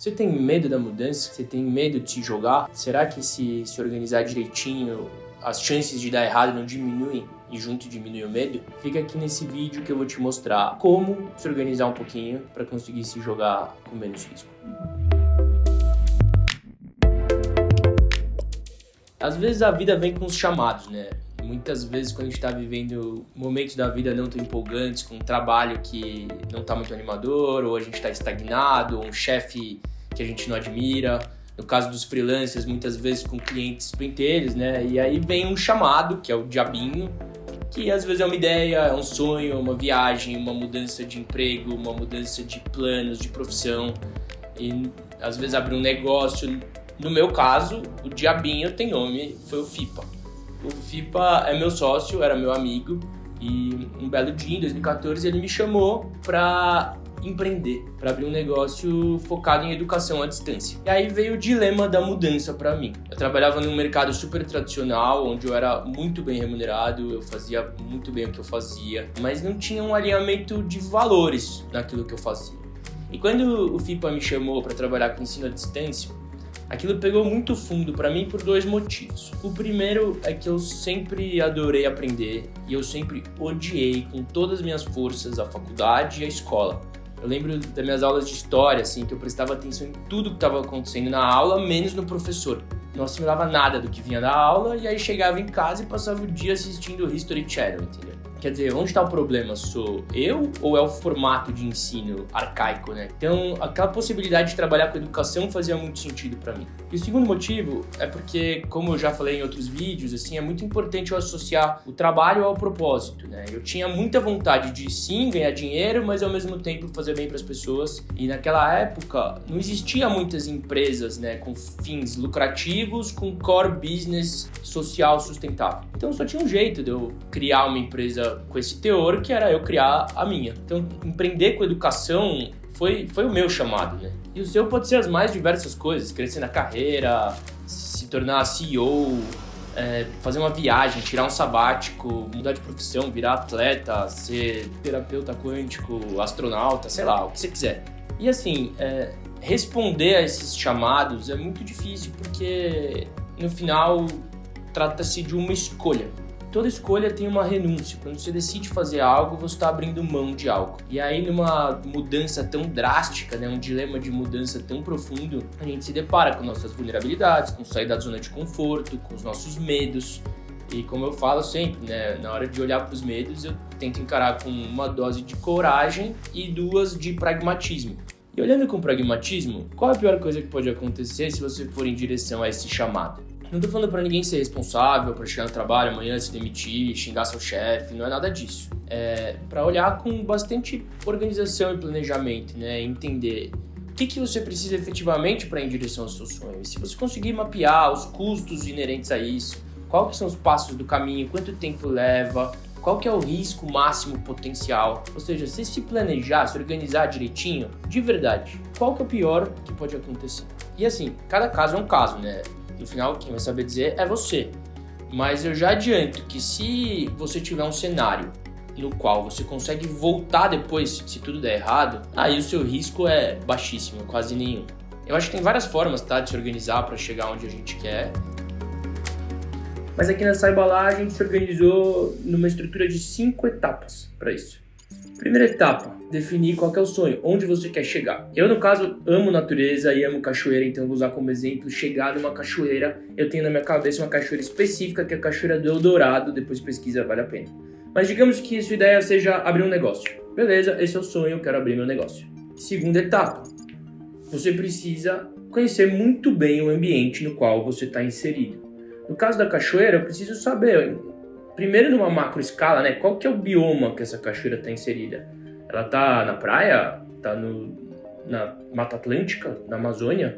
Você tem medo da mudança? Você tem medo de se jogar? Será que se organizar direitinho, as chances de dar errado não diminuem e junto diminui o medo? Fica aqui nesse vídeo que eu vou te mostrar como se organizar um pouquinho para conseguir se jogar com menos risco. Às vezes a vida vem com os chamados, né? Muitas vezes quando a gente está vivendo momentos da vida não tão empolgantes, com um trabalho que não está muito animador, ou a gente está estagnado, ou um chefe que a gente não admira. No caso dos freelancers, muitas vezes com clientes pentelhos, né? E aí vem um chamado, que é o diabinho, que às vezes é uma ideia, é um sonho, uma viagem, uma mudança de emprego, uma mudança de planos, de profissão. E às vezes abrir um negócio. No meu caso, o diabinho tem nome, foi o FIPA. O FIPA é meu sócio, era meu amigo, e um belo dia, em 2014, ele me chamou para empreender, para abrir um negócio focado em educação à distância. E aí veio o dilema da mudança para mim. Eu trabalhava num mercado super tradicional, onde eu era muito bem remunerado, eu fazia muito bem o que eu fazia, mas não tinha um alinhamento de valores naquilo que eu fazia. E quando o FIPA me chamou para trabalhar com ensino à distância, aquilo pegou muito fundo para mim por dois motivos. O primeiro é que eu sempre adorei aprender e eu sempre odiei com todas as minhas forças a faculdade e a escola. Eu lembro das minhas aulas de história, assim, que eu prestava atenção em tudo que estava acontecendo na aula, menos no professor. Não assimilava nada do que vinha da aula e aí chegava em casa e passava o dia assistindo History Channel, entendeu? Quer dizer, onde está o problema? Sou eu ou é o formato de ensino arcaico, né? Então, aquela possibilidade de trabalhar com educação fazia muito sentido para mim. E o segundo motivo é porque, como eu já falei em outros vídeos, assim, é muito importante eu associar o trabalho ao propósito, né? Eu tinha muita vontade de, sim, ganhar dinheiro, mas ao mesmo tempo fazer bem para as pessoas. E naquela época, não existia muitas empresas, né, com fins lucrativos, com core business social sustentável. Então, só tinha um jeito de eu criar uma empresa com esse teor, que era eu criar a minha. Então, empreender com educação foi o meu chamado, né? E o seu pode ser as mais diversas coisas, crescer na carreira, se tornar CEO, fazer uma viagem, tirar um sabático, mudar de profissão, virar atleta, ser terapeuta quântico, astronauta, sei lá, o que você quiser. E assim, responder a esses chamados é muito difícil, porque no final trata-se de uma escolha. Toda escolha tem uma renúncia. Quando você decide fazer algo, você está abrindo mão de algo. E aí, numa mudança tão drástica, né, um dilema de mudança tão profundo, a gente se depara com nossas vulnerabilidades, com sair da zona de conforto, com os nossos medos. E como eu falo sempre, né, na hora de olhar para os medos, eu tento encarar com uma dose de coragem e duas de pragmatismo. E olhando com pragmatismo, qual é a pior coisa que pode acontecer se você for em direção a esse chamado? Não tô falando pra ninguém ser responsável, pra chegar no trabalho amanhã, se demitir, xingar seu chefe, não é nada disso. É pra olhar com bastante organização e planejamento, né? Entender o que você precisa efetivamente para ir em direção aos seus sonhos. Se você conseguir mapear os custos inerentes a isso, quais que são os passos do caminho, quanto tempo leva, qual que é o risco máximo potencial. Ou seja, se planejar, se organizar direitinho, de verdade, qual que é o pior que pode acontecer? E assim, cada caso é um caso, né? No final, quem vai saber dizer é você. Mas eu já adianto que se você tiver um cenário no qual você consegue voltar depois, se tudo der errado, aí o seu risco é baixíssimo, quase nenhum. Eu acho que tem várias formas, tá, de se organizar para chegar onde a gente quer. Mas aqui na Saiba Lá a gente se organizou numa estrutura de 5 etapas para isso. Primeira etapa, definir qual que é o sonho, onde você quer chegar. Eu, no caso, amo natureza e amo cachoeira, então vou usar como exemplo chegar numa cachoeira. Eu tenho na minha cabeça uma cachoeira específica, que é a Cachoeira do Eldorado, depois pesquisa, vale a pena. Mas digamos que sua ideia seja abrir um negócio. Beleza, esse é o sonho, eu quero abrir meu negócio. Segunda etapa, você precisa conhecer muito bem o ambiente no qual você está inserido. No caso da cachoeira, eu preciso saber, primeiro numa macro escala, né, qual que é o bioma que essa cachoeira está inserida. Ela está na praia? Está na Mata Atlântica? Na Amazônia?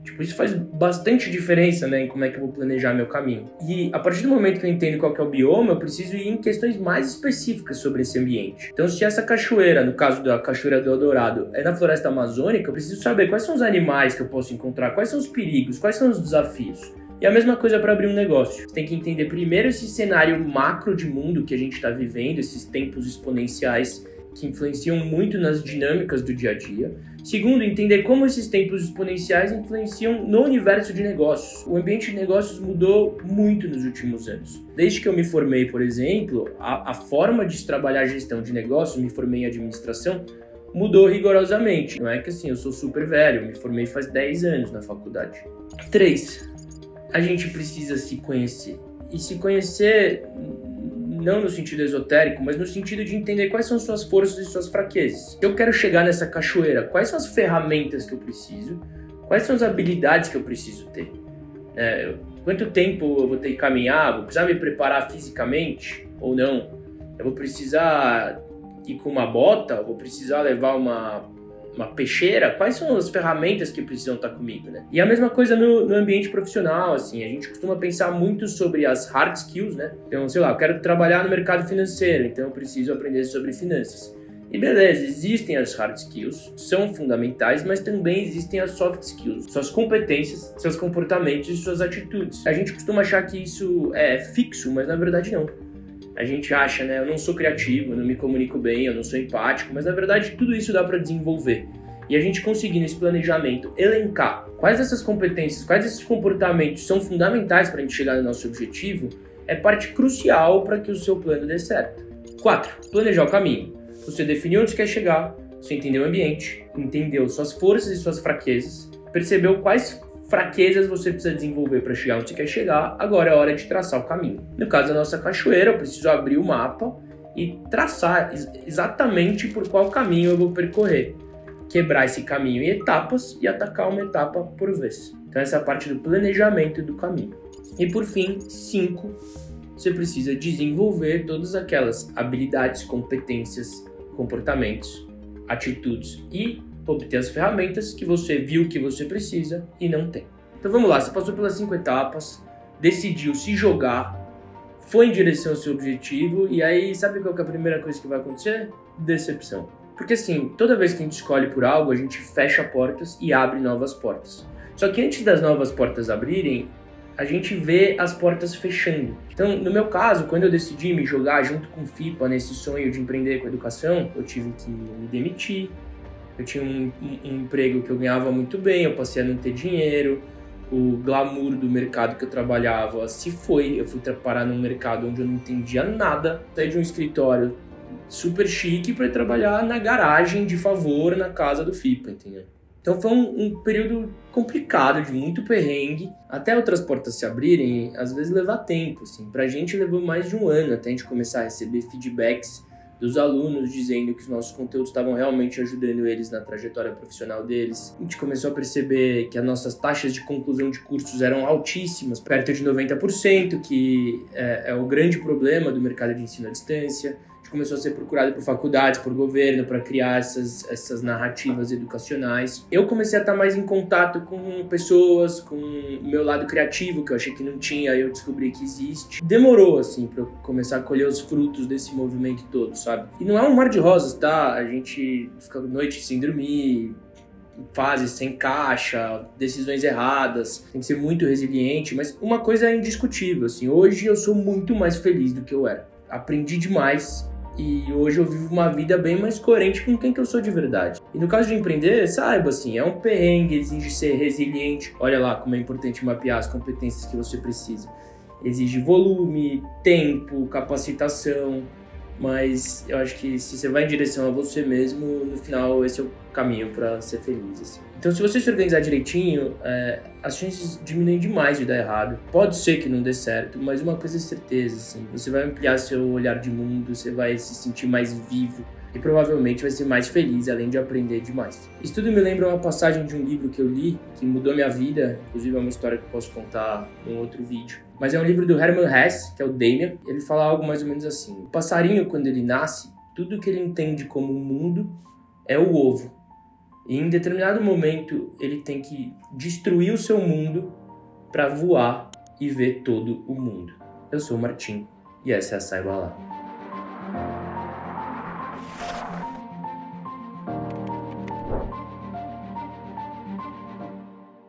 Tipo, isso faz bastante diferença, né, em como é que eu vou planejar meu caminho. E a partir do momento que eu entendo qual que é o bioma, eu preciso ir em questões mais específicas sobre esse ambiente. Então, se essa cachoeira, no caso da Cachoeira do Eldorado, é na floresta amazônica, eu preciso saber quais são os animais que eu posso encontrar, quais são os perigos, quais são os desafios. E a mesma coisa para abrir um negócio. Você tem que entender primeiro esse cenário macro de mundo que a gente está vivendo, esses tempos exponenciais que influenciam muito nas dinâmicas do dia a dia. Segundo, entender como esses tempos exponenciais influenciam no universo de negócios. O ambiente de negócios mudou muito nos últimos anos. Desde que eu me formei, por exemplo, a forma de se trabalhar a gestão de negócios, me formei em administração, mudou rigorosamente. Não é que assim, eu sou super velho, eu me formei faz 10 anos na faculdade. 3. A gente precisa se conhecer. E se conhecer não no sentido esotérico, mas no sentido de entender quais são suas forças e suas fraquezas. Se eu quero chegar nessa cachoeira, quais são as ferramentas que eu preciso? Quais são as habilidades que eu preciso ter? Quanto tempo eu vou ter que caminhar? Vou precisar me preparar fisicamente ou não? Eu vou precisar ir com uma bota? Vou precisar levar uma peixeira? Quais são as ferramentas que precisam estar comigo, né? E a mesma coisa no ambiente profissional, assim, a gente costuma pensar muito sobre as hard skills, né? Então, sei lá, eu quero trabalhar no mercado financeiro, então eu preciso aprender sobre finanças. E beleza, existem as hard skills, são fundamentais, mas também existem as soft skills, suas competências, seus comportamentos e suas atitudes. A gente costuma achar que isso é fixo, mas na verdade não. A gente acha, né, eu não sou criativo, eu não me comunico bem, eu não sou empático, mas na verdade tudo isso dá para desenvolver. E a gente conseguir nesse planejamento elencar quais dessas competências, quais desses comportamentos são fundamentais para a gente chegar no nosso objetivo, é parte crucial para que o seu plano dê certo. 4. Planejar o caminho. Você definiu onde você quer chegar, você entendeu o ambiente, entendeu suas forças e suas fraquezas, percebeu quais fraquezas você precisa desenvolver para chegar onde você quer chegar, agora é hora de traçar o caminho. No caso da nossa cachoeira, eu preciso abrir o mapa e traçar exatamente por qual caminho eu vou percorrer. Quebrar esse caminho em etapas e atacar uma etapa por vez. Então essa é a parte do planejamento do caminho. E por fim, 5, você precisa desenvolver todas aquelas habilidades, competências, comportamentos, atitudes e obter as ferramentas que você viu que você precisa e não tem. Então vamos lá, você passou pelas 5 etapas, decidiu se jogar, foi em direção ao seu objetivo e aí sabe qual que é a primeira coisa que vai acontecer? Decepção. Porque assim, toda vez que a gente escolhe por algo, a gente fecha portas e abre novas portas. Só que antes das novas portas abrirem, a gente vê as portas fechando. Então, no meu caso, quando eu decidi me jogar junto com o FIPA nesse sonho de empreender com educação, eu tive que me demitir. Eu tinha um emprego que eu ganhava muito bem, eu passei a não ter dinheiro, o glamour do mercado que eu trabalhava se foi, eu fui parar num mercado onde eu não entendia nada, saí de um escritório super chique para trabalhar na garagem de favor na casa do FIPA, entendeu? Então foi um período complicado, de muito perrengue, até outras portas se abrirem, às vezes leva tempo, assim. Pra gente levou mais de um ano até a gente começar a receber feedbacks dos alunos dizendo que os nossos conteúdos estavam realmente ajudando eles na trajetória profissional deles. A gente começou a perceber que as nossas taxas de conclusão de cursos eram altíssimas, perto de 90%, que é o grande problema do mercado de ensino à distância. A gente começou a ser procurado por faculdades, por governo, para criar essas narrativas educacionais. Eu comecei a estar mais em contato com pessoas, com o meu lado criativo, que eu achei que não tinha, aí eu descobri que existe. Demorou, assim, para eu começar a colher os frutos desse movimento todo, sabe? E não é um mar de rosas, tá? A gente fica a noite sem dormir, fases sem caixa, decisões erradas, tem que ser muito resiliente, mas uma coisa é indiscutível, assim, hoje eu sou muito mais feliz do que eu era. Aprendi demais. E hoje eu vivo uma vida bem mais coerente com quem que eu sou de verdade. E no caso de empreender, saiba assim, é um perrengue, exige ser resiliente. Olha lá como é importante mapear as competências que você precisa. Exige volume, tempo, capacitação. Mas eu acho que se você vai em direção a você mesmo, no final esse é o caminho para ser feliz, assim. Então se você se organizar direitinho, as chances diminuem demais de dar errado. Pode ser que não dê certo, mas uma coisa é certeza, assim, você vai ampliar seu olhar de mundo, você vai se sentir mais vivo e provavelmente vai ser mais feliz, além de aprender demais. Isso tudo me lembra uma passagem de um livro que eu li, que mudou minha vida, inclusive é uma história que eu posso contar em outro vídeo. Mas é um livro do Hermann Hesse, que é o Demian. Ele fala algo mais ou menos assim: o passarinho, quando ele nasce, tudo que ele entende como mundo é o ovo. E em determinado momento, ele tem que destruir o seu mundo para voar e ver todo o mundo. Eu sou o Martim, e essa é a Saiba Lá.